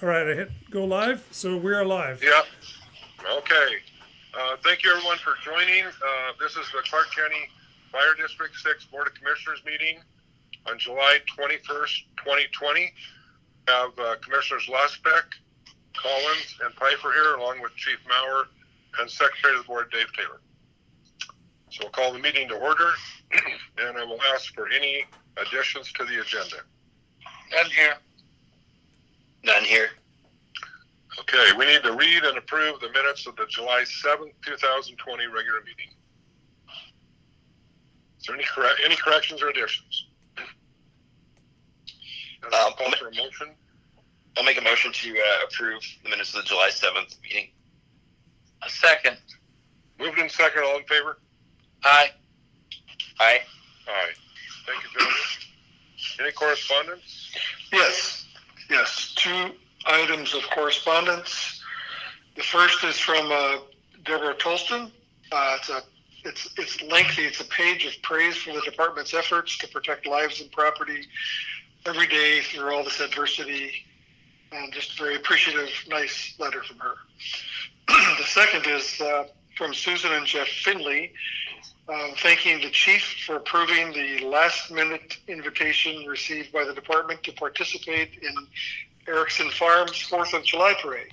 All right, I hit go live, so we're live. Yep. Okay. Thank you everyone for joining. This is the Clark County Fire District 6 Board of Commissioners meeting on July 21st, 2020. We have Commissioners Lusbeck, Collins, and Piper here, along with Chief Maurer and Secretary of the Board, Dave Taylor. So we'll call the meeting to order, and I will ask for any additions to the agenda. None here. None here. Okay, we need to read and approve the minutes of the July 7th, 2020 regular meeting. Is there any corrections or additions? Call for a motion. I'll make a motion to approve the minutes of the July 7th meeting. A second. Moved in second, all in favor? Aye. Aye. Aye. Thank you, gentlemen. Any correspondence? Yes, two items of correspondence. The first is from Deborah Tolston. It's lengthy. It's a page of praise for the department's efforts to protect lives and property every day through all this adversity, and just a very appreciative, nice letter from her. The second is from Susan and Jeff Finley, thanking the chief for approving the last-minute invitation received by the department to participate in Erickson Farms 4th of July parade.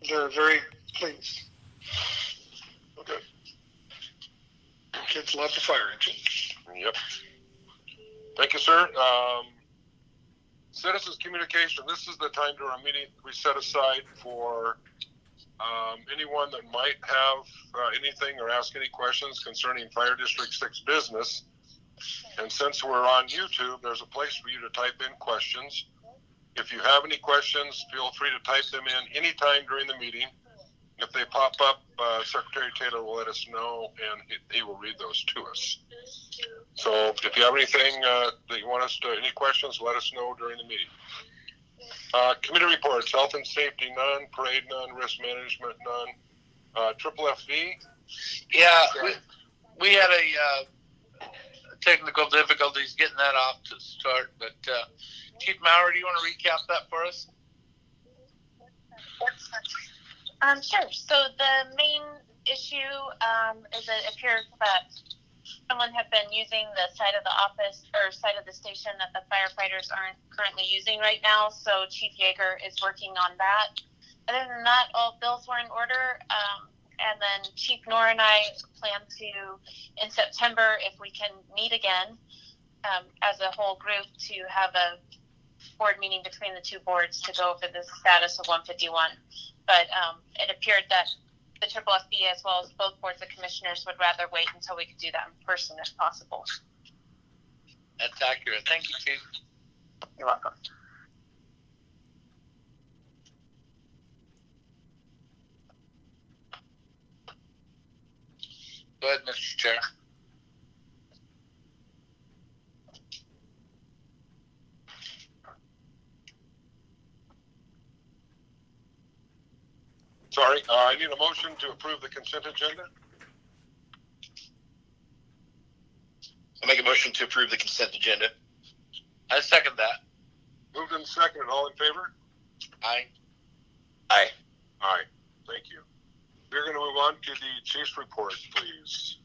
They're very pleased. Okay. Kids love the fire engine. Yep. Thank you, sir. Citizens communication. This is the time during our meeting we set aside for anyone that might have anything or ask any questions concerning Fire District 6 business. And since we're on YouTube, there's a place for you to type in questions. If you have any questions, feel free to type them in anytime during the meeting. If they pop up, Secretary Taylor will let us know, and he will read those to us. So if you have anything that you want us to, any questions, let us know during the meeting. Committee reports, health and safety, none. Parade, none. Risk management, none. Triple FV? Yeah, we had a technical difficulties getting that off to start, but Chief Maurer, do you want to recap that for us? Sure. So the main issue is that it appears that someone had been using the side of the office or side of the station that the firefighters aren't currently using right now. So Chief Yeager is working on that. Other than that, all bills were in order. And then Chief Knorr and I plan to, in September, if we can meet again as a whole group, to have a board meeting between the two boards to go over the status of 151. But it appeared that the Triple FB, as well as both boards of commissioners, would rather wait until we could do that in person if possible. That's accurate. Thank you, Chief. You're welcome. Go ahead, Mr. Chair. Sorry, I need a motion to approve the consent agenda. I'll make a motion to approve the consent agenda. I second that. Moved in second, and all in favor? Aye. Aye. Aye. Thank you. We're going to move on to the chief's report, please.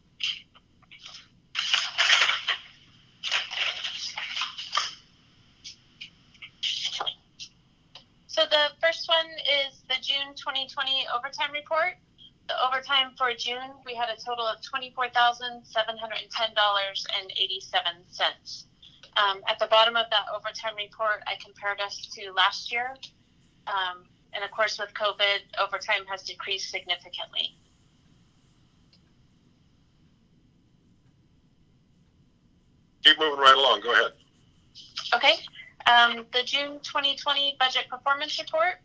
So the first one is the June 2020 overtime report. The overtime for June, we had a total of $24,710.87. At the bottom of that overtime report, I compared us to last year. And of course, with COVID, overtime has decreased significantly. Keep moving right along. Go ahead. Okay. The June 2020 budget performance report.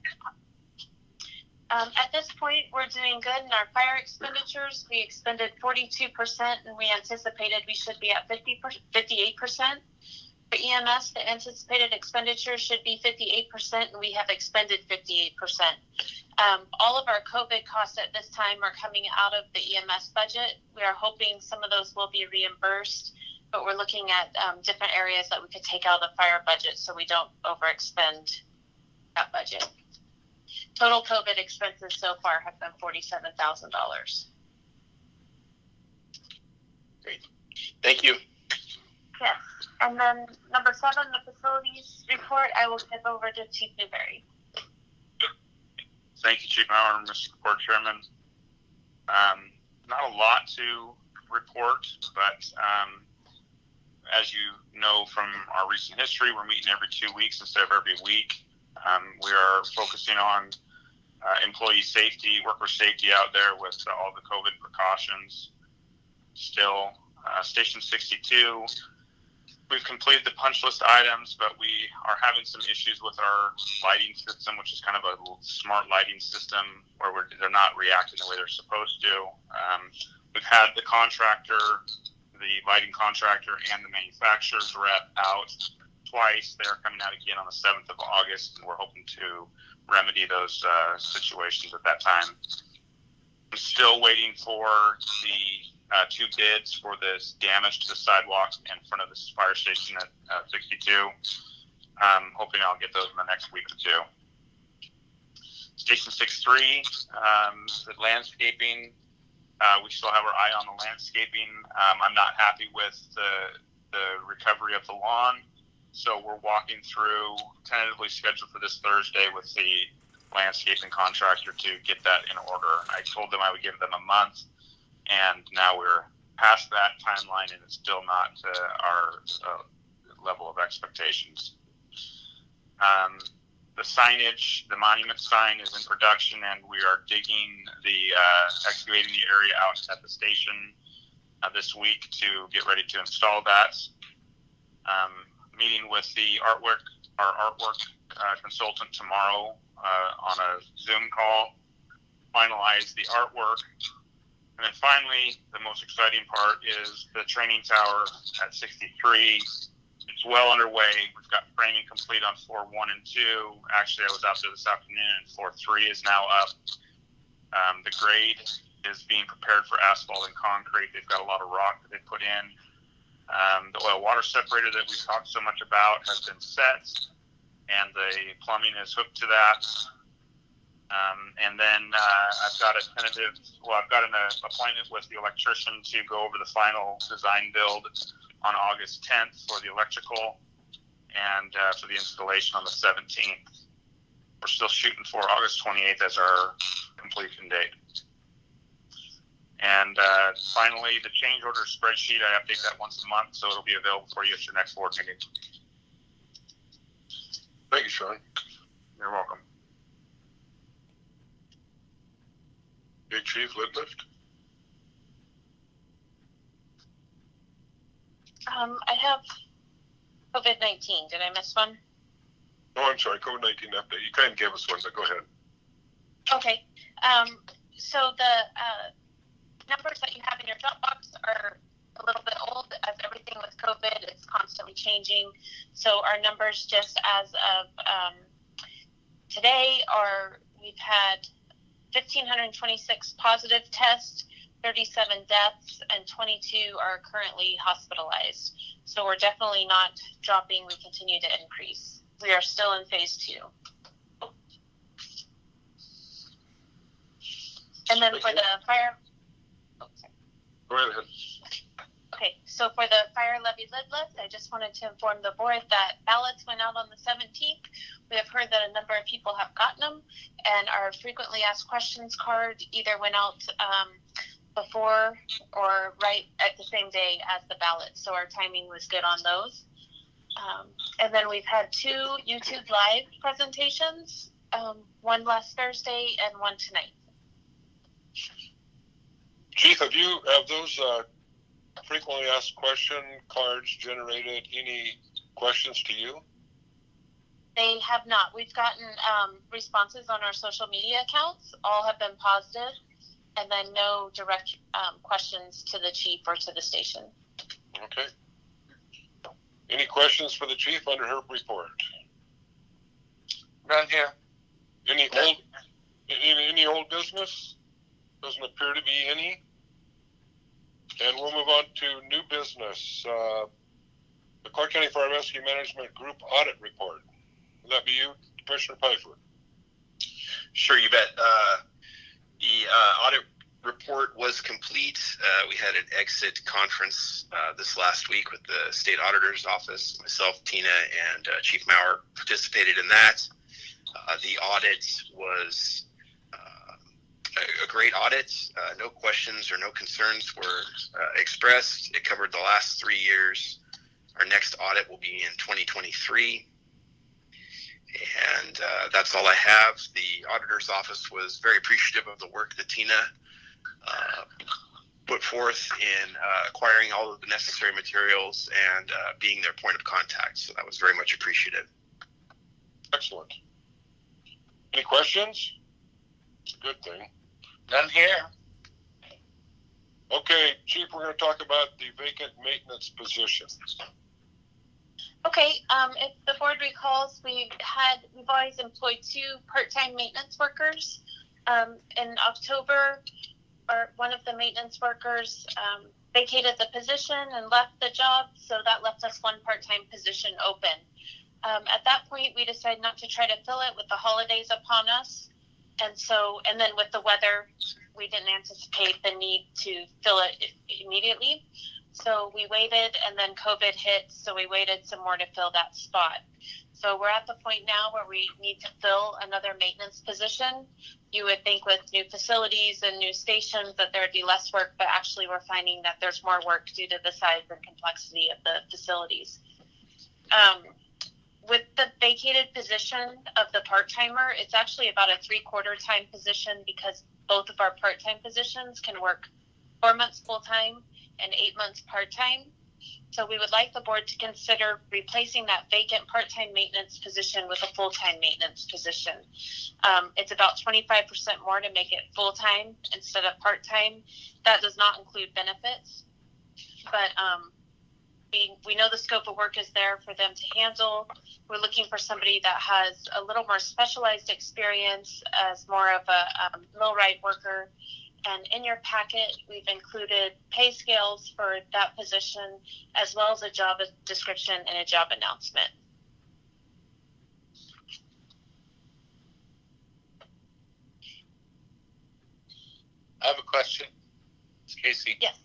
At this point, we're doing good in our fire expenditures. We expended 42%, and we anticipated we should be at 58%. For EMS, the anticipated expenditure should be 58%, and we have expended 58%. All of our COVID costs at this time are coming out of the EMS budget. We are hoping some of those will be reimbursed, but we're looking at different areas that we could take out of the fire budget so we don't overexpend that budget. total COVID expenses so far have been $47,000. Thank you. Yes. And then number 7, the facilities report, I will give over to Chief Newberry. Thank you, Chief Maurer, Mr. Board Chairman. Not a lot to report, but as you know from our recent history, we're meeting every 2 weeks instead of every week. We are focusing on employee safety, worker safety out there with all the COVID precautions. Still, Station 62, we've completed the punch list items, but we are having some issues with our lighting system, which is kind of a smart lighting system where they're not reacting the way they're supposed to. We've had the contractor, the lighting contractor, and the manufacturer's rep out twice. They're coming out again on the 7th of August, and we're hoping to remedy those situations at that time. I'm still waiting for the 2 bids for this damage to the sidewalk in front of this fire station at 62. Hoping I'll get those in the next week or 2. Station 63, the landscaping, we still have our eye on the landscaping. I'm not happy with the recovery of the lawn, so we're walking through, tentatively scheduled for this Thursday with the landscaping contractor to get that in order. I told them I would give them a month, and now we're past that timeline, and it's still not our level of expectations. The signage, the monument sign is in production, and we are digging excavating the area out at the station this week to get ready to install that. Meeting with our artwork consultant tomorrow on a Zoom call, finalize the artwork. And then finally, the most exciting part is the training tower at 63. It's well underway. We've got framing complete on floor 1 and 2. Actually, I was out there this afternoon, and floor 3 is now up. The grade is being prepared for asphalt and concrete. They've got a lot of rock that they put in. The oil water separator that we've talked so much about has been set, and the plumbing is hooked to that. And then I've got an appointment with the electrician to go over the final design build on August 10th for the electrical, and for the installation on the 17th. We're still shooting for August 28th as our completion date. And finally, the change order spreadsheet, I update that once a month, so it'll be available for you at your next board meeting. Thank you, Sean. You're welcome. Big Chief Litlift. I have COVID-19. Did I miss one? Oh, I'm sorry, COVID-19 update. You kind of gave us one, but go ahead. Okay. So the numbers that you have in your Dropbox are a little bit old, as everything with COVID is constantly changing. So our numbers just as of today we've had 1,526 positive tests, 37 deaths, and 22 are currently hospitalized. So we're definitely not dropping. We continue to increase. We are still in phase 2. And then for the fire... Oh, sorry. Go ahead. Okay, so for the fire levy lid lift, I just wanted to inform the board that ballots went out on the 17th. We have heard that a number of people have gotten them, and our frequently asked questions card either went out before or right at the same day as the ballot, so our timing was good on those. And then we've had 2 YouTube live presentations, one last Thursday and one tonight. Chief, have those frequently asked question cards generated any questions to you? They have not. We've gotten responses on our social media accounts. All have been positive, and then no direct questions to the chief or to the station. Okay. Any questions for the chief under her report? None here. Any old business? Doesn't appear to be any. And we'll move on to new business. The Clark County Fire Rescue Management Group Audit Report. Will that be you, Commissioner Pfeiffer? Sure, you bet. The audit report was complete. We had an exit conference this last week with the state auditor's office. Myself, Tina, and Chief Maurer participated in that. The audit was a great audit. No questions or no concerns were expressed. It covered the last 3 years. Our next audit will be in 2023. And that's all I have. The auditor's office was very appreciative of the work that Tina put forth in acquiring all of the necessary materials and being their point of contact. So that was very much appreciated. Excellent. Any questions? It's a good thing. None here. Okay, Chief, we're going to talk about the vacant maintenance position. Okay, if the board recalls, we've always employed 2 part-time maintenance workers. In October, one of the maintenance workers vacated the position and left the job, so that left us 1 part-time position open. At that point, we decided not to try to fill it with the holidays upon us, and then with the weather, we didn't anticipate the need to fill it immediately. So we waited, and then COVID hit, so we waited some more to fill that spot. So we're at the point now where we need to fill another maintenance position. You would think with new facilities and new stations that there would be less work, but actually we're finding that there's more work due to the size and complexity of the facilities. With the vacated position of the part-timer, it's actually about a 3/4 time position because both of our part-time positions can work 4 months full-time and 8 months part-time. So we would like the board to consider replacing that vacant part-time maintenance position with a full-time maintenance position. It's about 25% more to make it full-time instead of part-time. That does not include benefits, but we know the scope of work is there for them to handle. We're looking for somebody that has a little more specialized experience as more of a millwright worker. And in your packet, we've included pay scales for that position, as well as a job description and a job announcement. I have a question. It's Casey. Yes.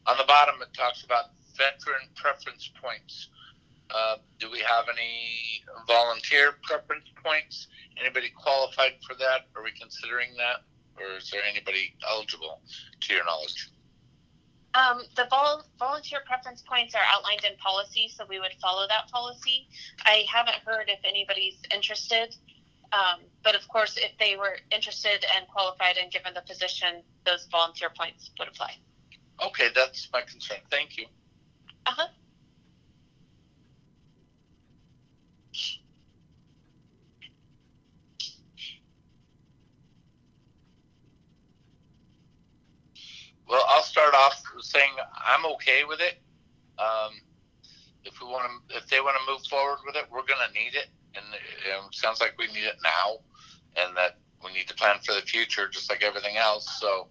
On the bottom, it talks about veteran preference points. Do we have any volunteer preference points? Anybody qualified for that? Are we considering that? Or is there anybody eligible, to your knowledge? The volunteer preference points are outlined in policy, so we would follow that policy. I haven't heard if anybody's interested, but of course, if they were interested and qualified and given the position, those volunteer points would apply. Okay, that's my concern. Thank you. Uh-huh. Well, I'll start off saying I'm okay with it. If they want to move forward with it, we're going to need it, and it sounds like we need it now, and that we need to plan for the future, just like everything else. So,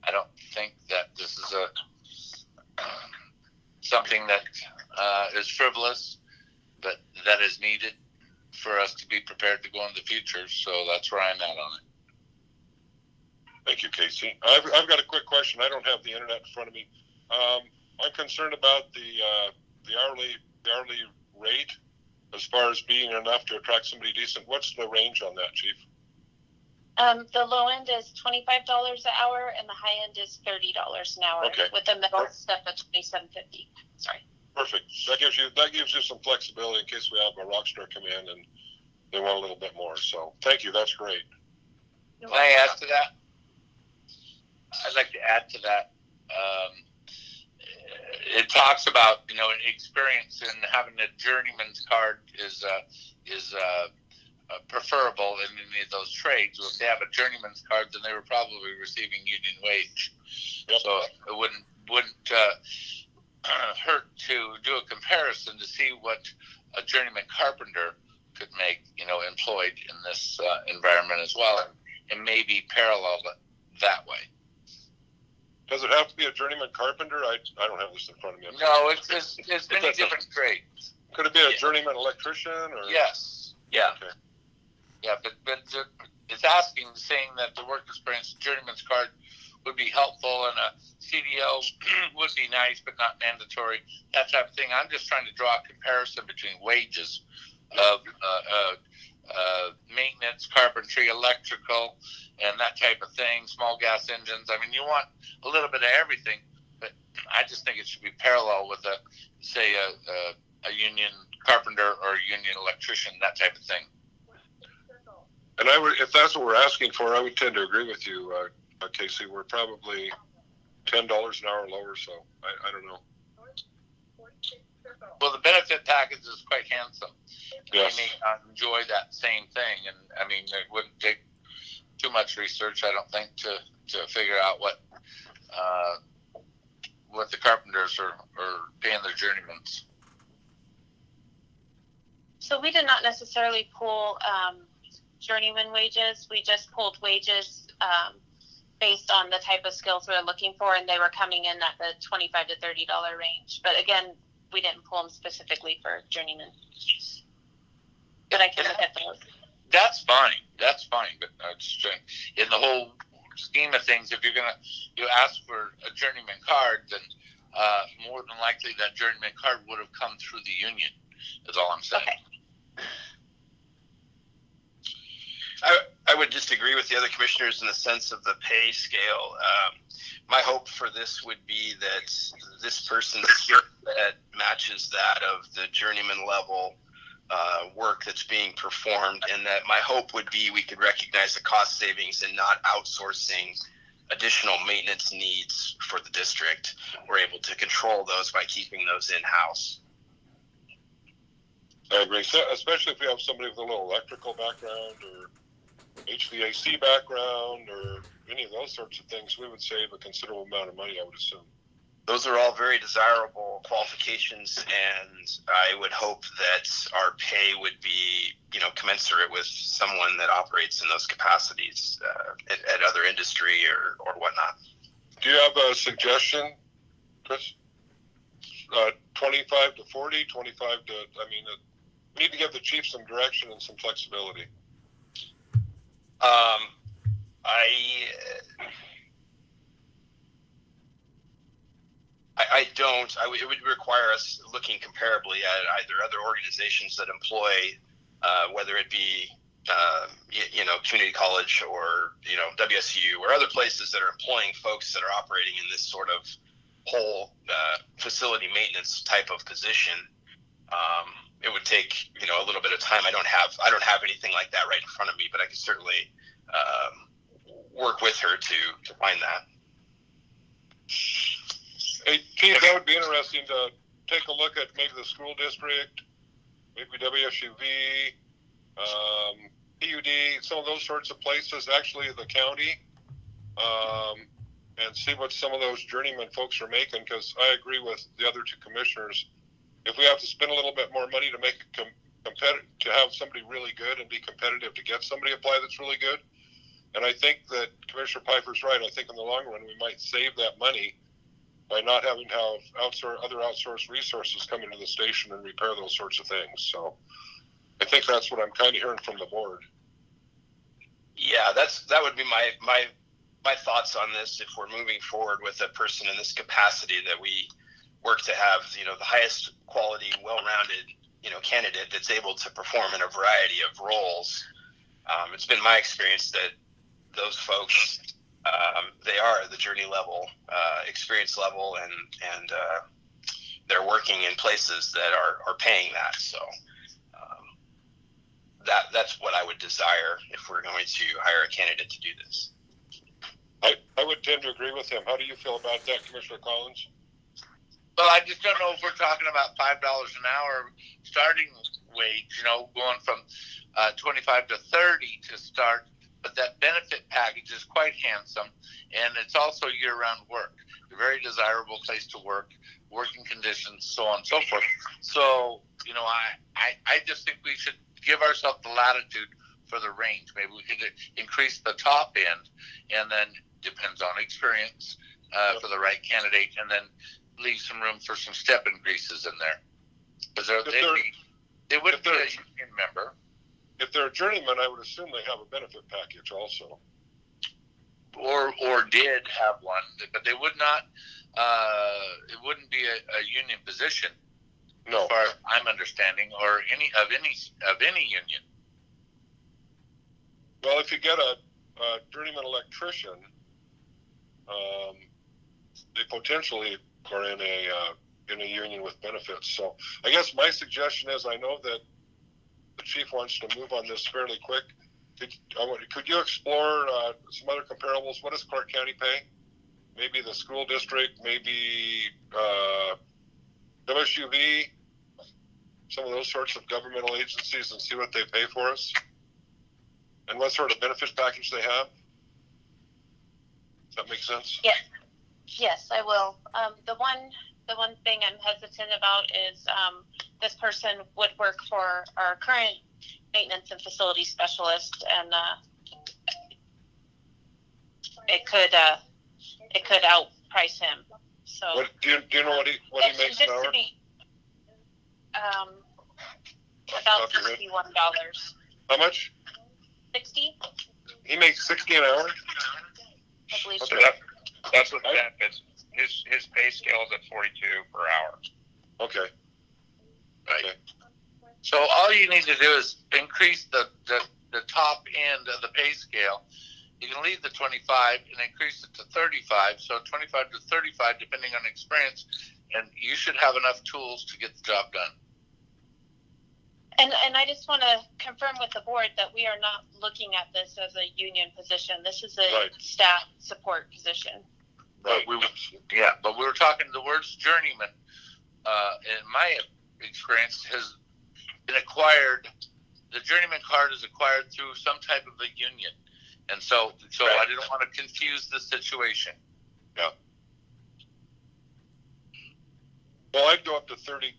I don't think that this is something that is frivolous, but that is needed for us to be prepared to go in the future. So that's where I'm at on it. Thank you, Casey. I've got a quick question. I don't have the internet in front of me. I'm concerned about the hourly rate as far as being enough to attract somebody decent. What's the range on that, Chief? The low end is $25 an hour, and the high end is $30 an hour. Okay. With the middle step at $27.50. Sorry. Perfect. That gives you some flexibility in case we have a rock star come in and they want a little bit more. So thank you. That's great. Can I add to that? I'd like to add to that. It talks about experience in having a journeyman's card is preferable in any of those trades. Well, if they have a journeyman's card, then they were probably receiving union wage. Yep. So it wouldn't hurt to do a comparison to see what a journeyman carpenter could make, employed in this environment as well, and maybe parallel it that way. Does it have to be a journeyman carpenter? I don't have this in front of me. No, it's many different trades. Could it be a journeyman electrician? Or Yes. Yeah. Okay. Yeah, but it's asking, saying that the work experience journeyman's card would be helpful and a CDL would be nice, but not mandatory, that type of thing. I'm just trying to draw a comparison between wages of maintenance, carpentry, electrical, and that type of thing, small gas engines. I mean, you want a little bit of everything, but I just think it should be parallel with a union carpenter or a union electrician, that type of thing. And I would, if that's what we're asking for, I would tend to agree with you, Casey. We're probably $10 an hour lower, so I don't know. Well, the benefit package is quite handsome. Yes. You may not enjoy that same thing, and I mean, it wouldn't take too much research, I don't think, to figure out what the carpenters are paying their journeymans. So we did not necessarily pull journeyman wages. We just pulled wages based on the type of skills we were looking for, and they were coming in at the $25 to $30 range. But again, we didn't pull them specifically for journeyman. But I can look at those. That's fine. But in the whole scheme of things, if you ask for a journeyman card, then more than likely that journeyman card would have come through the union. Is all I'm saying. Okay. I would just agree with the other commissioners in the sense of the pay scale. My hope for this would be that this person's skill set matches that of the journeyman level work that's being performed, and that my hope would be we could recognize the cost savings and not outsourcing additional maintenance needs for the district. We're able to control those by keeping those in-house. I agree, so, especially if we have somebody with a little electrical background or HVAC background or any of those sorts of things. We would save a considerable amount of money, I would assume. Those are all very desirable qualifications, and I would hope that our pay would be, commensurate with someone that operates in those capacities at other industry or whatnot. Do you have a suggestion, Chris? 25 to 40, 25 to, we need to give the chief some direction and some flexibility. I don't. It would require us looking comparably at either other organizations that employ, whether it be, community college or, WSU or other places that are employing folks that are operating in this sort of whole facility maintenance type of position. It would take, a little bit of time. I don't have anything like that right in front of me, but I could certainly work with her to find that. Hey, Chief, that would be interesting to take a look at maybe the school district, maybe WSUV, PUD, some of those sorts of places, actually the county, and see what some of those journeyman folks are making, because I agree with the other two commissioners. If we have to spend a little bit more money to make to have somebody really good and be competitive to get somebody apply that's really good, and I think that Commissioner Piper's right. I think in the long run we might save that money by not having to have other outsourced resources come into the station and repair those sorts of things. So I think that's what I'm kind of hearing from the board. Yeah, that would be my thoughts on this. If we're moving forward with a person in this capacity, that we work to have, the highest quality, well-rounded, candidate that's able to perform in a variety of roles. It's been my experience that those folks, they are the journey level, experience level, and they're working in places that are paying that. So that's what I would desire if we're going to hire a candidate to do this. I would tend to agree with him. How do you feel about that, Commissioner Collins? Well, I just don't know if we're talking about $5 an hour starting wage, going from 25 to 30 to start. But that benefit package is quite handsome, and it's also year-round work. A very desirable place to work, working conditions, so on and so forth. So, I just think we should give ourselves the latitude for the range. Maybe we could increase the top end, and then depends on experience for the right candidate, and then leave some room for some step increases in there. Because they would be a union member. if they're a journeyman, I would assume they have a benefit package also. Or did have one, but they would not. It wouldn't be a union position, No. as far as I'm understanding, or any union. Well, if you get a journeyman electrician, they potentially are in a union with benefits. So I guess my suggestion is, I know that the chief wants to move on this fairly quick. Could you explore some other comparables? What does Clark County pay? Maybe the school district, maybe WSUV, some of those sorts of governmental agencies, and see what they pay for us, and what sort of benefits package they have. Does that make sense? Yes, I will. The one thing I'm hesitant about is this person would work for our current maintenance and facility specialist, and it could outprice him. So What do you know what he makes an just hour? to be about Off your head. $61. How much? 60, He makes 60 an hour. I believe. Okay. So that's with benefits. His pay scale is at 42 per hour. Okay. Right. Okay. So all you need to do is increase the top end of the pay scale. You can leave the 25 and increase it to 35. So 25 to 35, depending on experience, and you should have enough tools to get the job done. And I just want to confirm with the board that we are not looking at this as a union position. This is a Right. staff support position. Right. But we were talking the words journeyman. In my experience, has been acquired. The journeyman card is acquired through some type of a union, and so Right. I didn't want to confuse the situation. Well, I'd go up to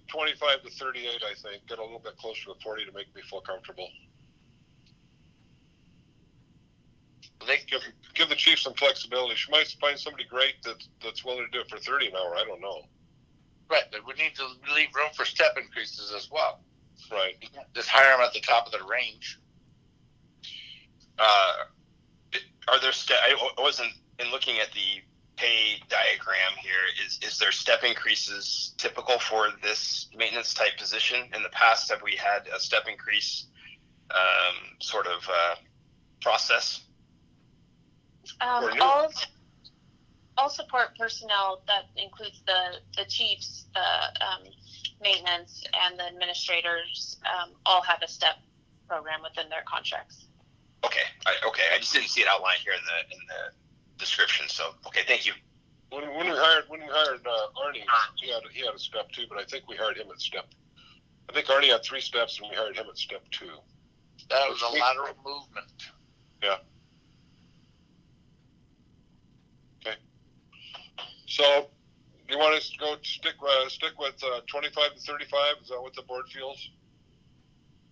25 to 38, I think. Get a little bit closer to 40 to make me feel comfortable. They Give the chief some flexibility. She might find somebody great that's willing to do it for 30 an hour. I don't know. right, but we need to leave room for step increases as well. Right. You can't just hire them at the top of the range. Are there I wasn't in looking at the pay diagram here. Is there step increases typical for this maintenance type position? In the past, have we had a step increase sort of process? Or new. All support personnel, that includes the chiefs, the maintenance, and the administrators, all have a step program within their contracts. Okay, I just didn't see it outlined here in the description. So okay, thank you. When we hired Arnie, he had a step 2, but I think we hired him at step. I think Arnie had 3 steps, and we hired him at step 2. That was a lateral movement. Yeah. Okay. So, do you want us to go stick with 25 to 35? Is that what the board feels?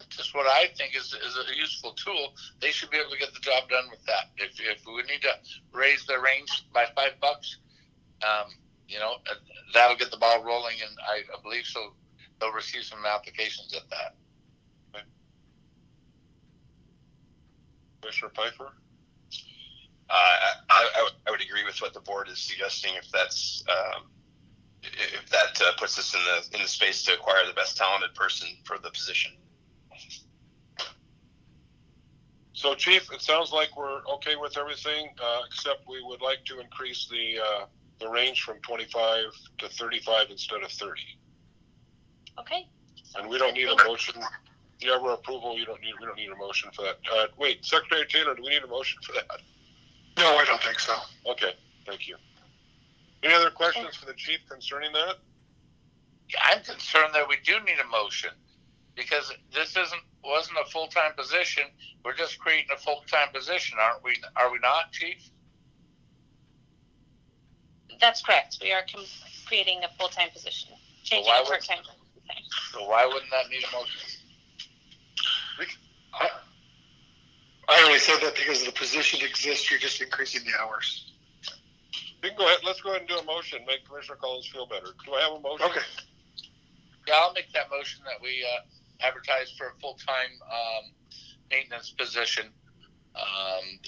Just what I think is a useful tool. They should be able to get the job done with that. If we need to raise the range by $5, that'll get the ball rolling, and I believe so. They'll receive some applications at that. Okay. Commissioner Pfeiffer? I would agree with what the board is suggesting. If that's if that puts us in the space to acquire the best talented person for the position. So, Chief, it sounds like we're okay with everything, except we would like to increase the range from 25 to 35 instead of 30. Okay. And we don't need a motion. Yeah, we're approval. We don't need a motion for that. Wait, Secretary Taylor, do we need a motion for that? No, I don't think so. Okay, thank you. Any other questions for the chief concerning that? I'm concerned that we do need a motion, because this wasn't a full-time position. We're just creating a full-time position, aren't we? Are we not, Chief? That's correct. We are creating a full-time position, changing Why a would- part-time. So why wouldn't that need a motion? I only said that because the position exists, you're just increasing the hours. You can go ahead. Let's go ahead and do a motion. Make Commissioner Collins feel better. Do I have a motion? Okay. Yeah, I'll make that motion that we advertise for a full-time maintenance position,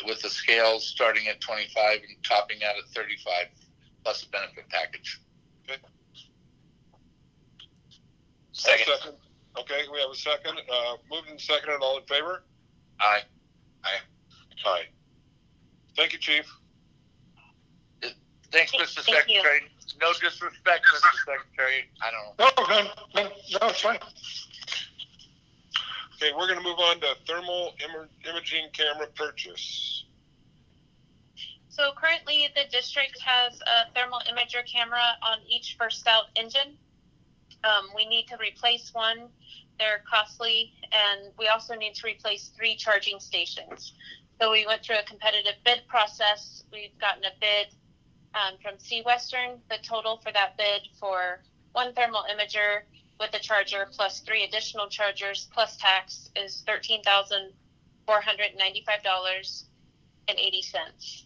with the scales starting at 25 and topping out at 35 plus a benefit package. Second. Okay, we have a second. Moved and seconded. All in favor? Aye. Aye. Thank you, Chief. Thanks, Mr. Thank you. Secretary. No disrespect, Mr. Secretary. I don't know. No, it's fine. Okay, we're going to move on to thermal imaging camera purchase. So currently, the district has a thermal imager camera on each first out engine. We need to replace one. They're costly, and we also need to replace 3 charging stations. So we went through a competitive bid process. We've gotten a bid from C Western. The total for that bid for one thermal imager with a charger plus 3 additional chargers plus tax is $13,495.80.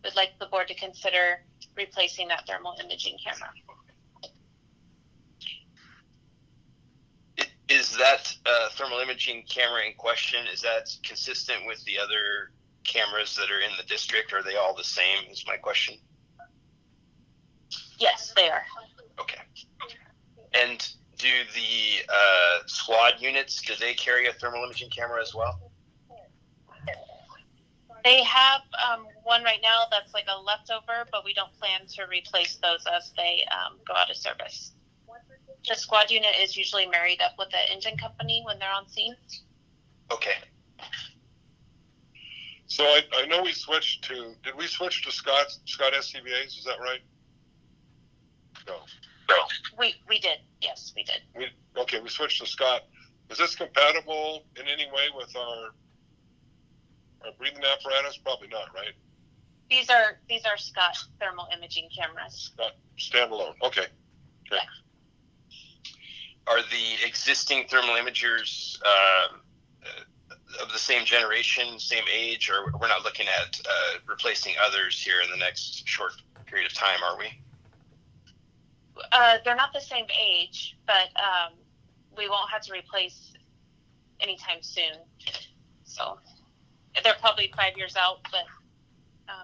Would like the board to consider replacing that thermal imaging camera. Is that thermal imaging camera in question, is that consistent with the other cameras that are in the district? Are they all the same, is my question? Yes, they are. Okay. And do the squad units, do they carry a thermal imaging camera as well? They have one right now that's like a leftover, but we don't plan to replace those as they go out of service. The squad unit is usually married up with the engine company when they're on scene. Okay. So I know we switched to, did we switch to Scott SCBAs? Is that right? No. We did. Yes, we did. We switched to Scott. Is this compatible in any way with our breathing apparatus? Probably not, right? These are Scott thermal imaging cameras. Not standalone. Okay. Yeah. Are the existing thermal imagers of the same generation, same age, or we're not looking at replacing others here in the next short period of time, are we? They're not the same age, but we won't have to replace anytime soon. So they're probably 5 years out, but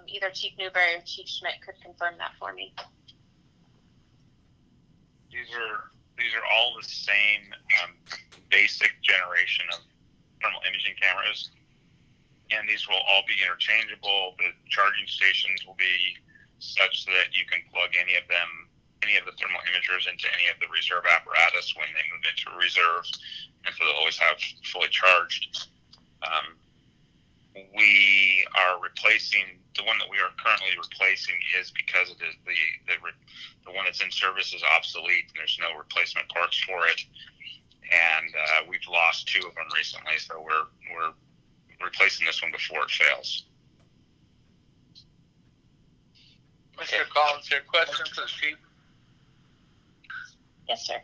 either Chief Newberry or Chief Schmidt could confirm that for me. These are all the same basic generation of thermal imaging cameras, and these will all be interchangeable. The charging stations will be such that you can plug any of the thermal imagers into any of the reserve apparatus when they move into reserve, and so they'll always have fully charged. We are replacing the one that we are currently replacing is because it is the one that's in service is obsolete and there's no replacement parts for it, and we've lost 2 of them recently, so we're replacing this one before it fails. Mr. Collins, your question for the chief? Yes, sir.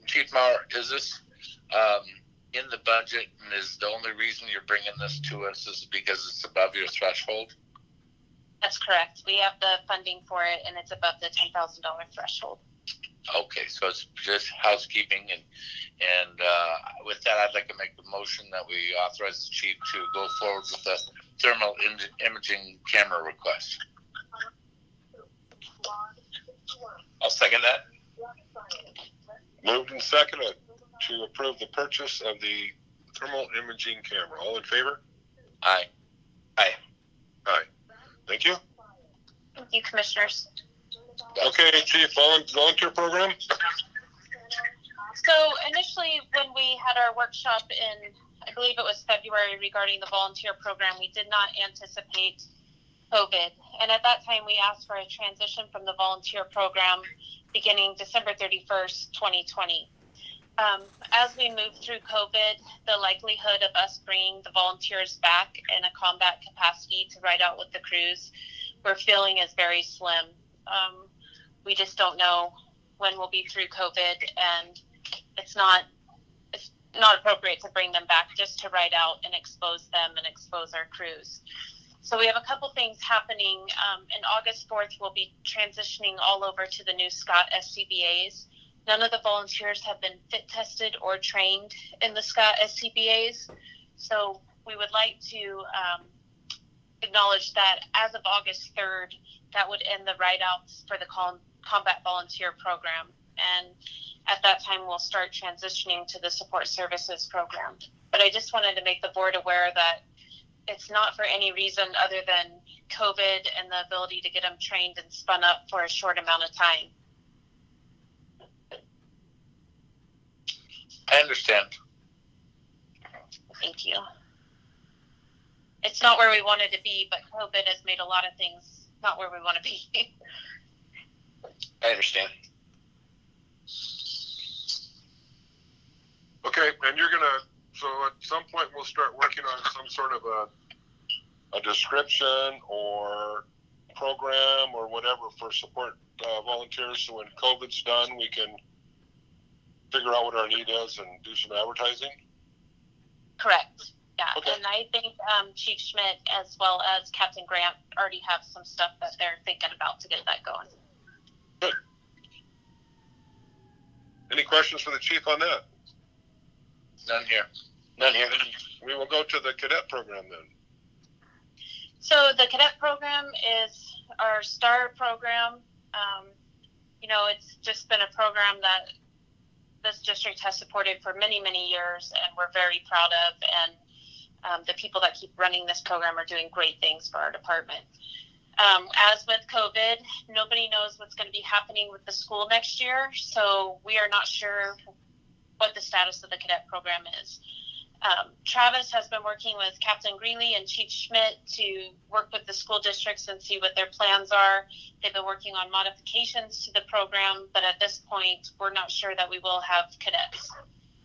Chief Maurer, is this in the budget, and is the only reason you're bringing this to us is because it's above your threshold? That's correct. We have the funding for it, and it's above the $10,000 threshold. Okay, so it's just housekeeping, and with that, I'd like to make the motion that we authorize the chief to go forward with the thermal imaging camera request. I'll second that. Moved and seconded to approve the purchase of the thermal imaging camera. All in favor? Aye. Aye. Aye. Thank you. Thank you, commissioners. Okay, Chief, volunteer program? So initially, when we had our workshop in, I believe it was February, regarding the volunteer program, we did not anticipate COVID. And at that time, we asked for a transition from the volunteer program beginning December 31st, 2020. As we move through COVID, the likelihood of us bringing the volunteers back in a combat capacity to ride out with the crews, we're feeling is very slim. We just don't know when we'll be through COVID, and it's not appropriate to bring them back just to ride out and expose them and expose our crews. So we have a couple things happening. In August 4th, we'll be transitioning all over to the new Scott SCBAs. None of the volunteers have been fit tested or trained in the Scott SCBAs. So we would like to acknowledge that as of August 3rd, that would end the write-outs for the combat volunteer program. And at that time, we'll start transitioning to the support services program. But I just wanted to make the board aware that it's not for any reason other than COVID and the ability to get them trained and spun up for a short amount of time. I understand. Thank you. It's not where we wanted to be, but COVID has made a lot of things not where we want to be. I understand. Okay, and so at some point we'll start working on some sort of a description or program or whatever for support volunteers. So when COVID's done, we can figure out what our need is and do some advertising. Correct. Yeah, Okay. and I think Chief Schmidt as well as Captain Grant already have some stuff that they're thinking about to get that going. Good. Any questions for the chief on that? None here. We will go to the cadet program then. So the cadet program is our STAR program. It's just been a program that this district has supported for many, many years, and we're very proud of. And the people that keep running this program are doing great things for our department. As with COVID, nobody knows what's going to be happening with the school next year, so we are not sure what the status of the cadet program is. Travis has been working with Captain Greeley and Chief Schmidt to work with the school districts and see what their plans are. They've been working on modifications to the program, but at this point, we're not sure that we will have cadets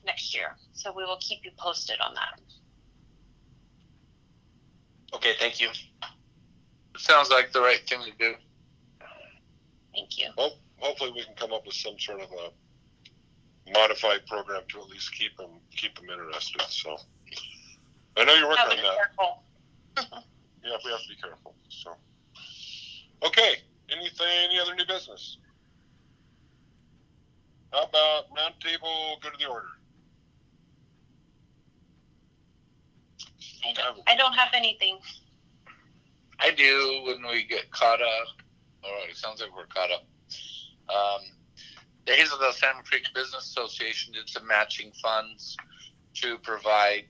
next year. So we will keep you posted on that. Okay, thank you. Sounds like the right thing to do. Thank you. Well, hopefully we can come up with some sort of a modified program to at least keep them interested. So I know you're working on Be that. careful. Yeah, we have to be careful. So okay, any other new business? How about round table? Go to the order. I don't have anything. I do when we get caught up. All right, it sounds like we're caught up. The Hazeldale Salmon Creek Business Association did some matching funds to provide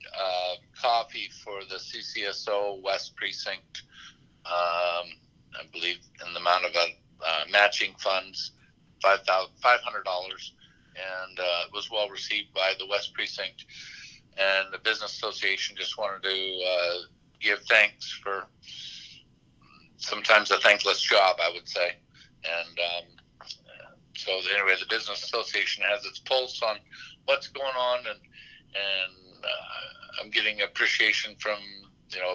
coffee for the CCSO West Precinct. I believe in the amount of matching funds, $500, and it was well received by the West Precinct. And the Business Association just wanted to give thanks for sometimes a thankless job, I would say. And so anyway, the Business Association has its pulse on what's going on, and I'm getting appreciation from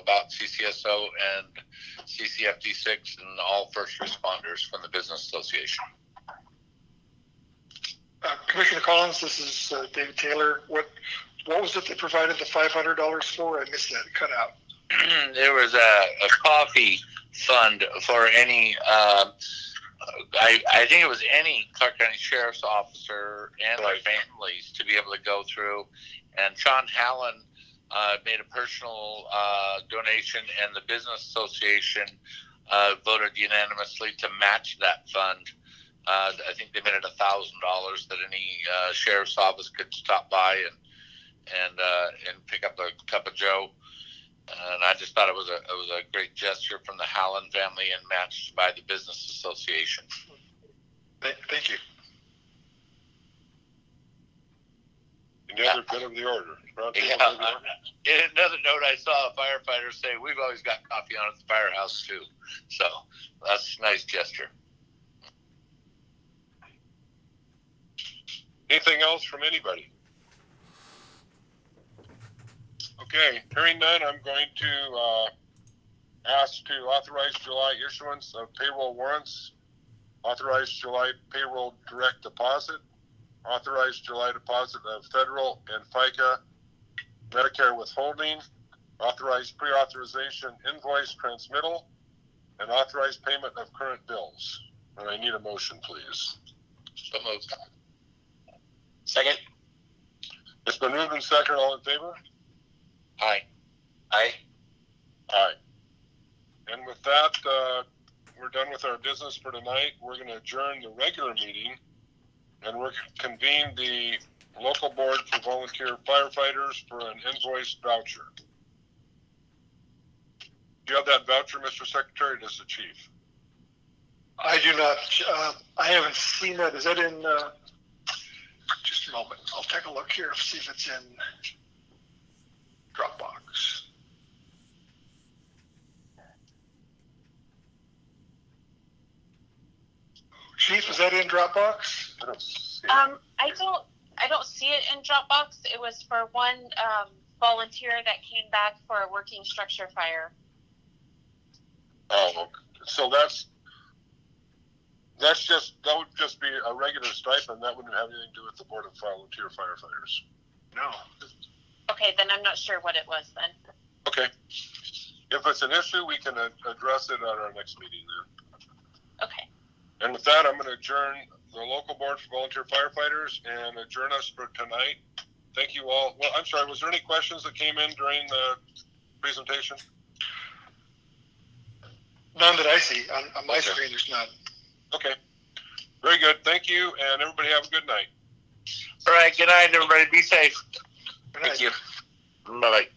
about CCSO and CCFD6 and all first responders from the Business Association. Commissioner Collins, this is David Taylor. What was it they provided the $500 for? I missed that. It cut out. There was a coffee fund for any, I think it was any Clark County Sheriff's officer and their families to be able to go through. And Sean Hallen made a personal donation, and the Business Association voted unanimously to match that fund. I think they made it $1,000 that any sheriff's office could stop by and pick up a cup of Joe. And I just thought it was a great gesture from the Hallen family and matched by the Business Association. Thank you. Any other good of the order? Yeah. Another note, I saw a firefighter say, "We've always got coffee on at the firehouse too." So that's a nice gesture. Anything else from anybody? Okay, hearing none, I'm going to ask to authorize July issuance of payroll warrants, authorize July payroll direct deposit, authorize July deposit of federal and FICA Medicare withholding, authorize pre-authorization invoice transmittal, and authorize payment of current bills. And I need a motion, please. So moved. Second. It's been moved and seconded. All in favor? Aye. Aye. Aye. And with that, we're done with our business for tonight. We're going to adjourn the regular meeting, and we're going to convene the local board for volunteer firefighters for an invoice voucher. Do you have that voucher, Mr. Secretary? Does the chief? I do not, I haven't seen that. Is that in, just a moment. I'll take a look here, see if it's in Dropbox. Chief, is that in Dropbox? I don't see it. I don't see it in Dropbox. It was for one volunteer that came back for a working structure fire. Oh, so that would just be a regular stipend. That wouldn't have anything to do with the Board of Volunteer Firefighters. No. Okay, then I'm not sure what it was then. Okay. If it's an issue, we can address it at our next meeting then. Okay. And with that, I'm going to adjourn the local board for volunteer firefighters and adjourn us for tonight. Thank you all. Well, I'm sorry, was there any questions that came in during the presentation? None that I see. On my Okay. screen, there's none. Okay. Very good. Thank you, and everybody have a good night. All right. Good night, everybody. Be safe. Good night. Thank you. Bye bye.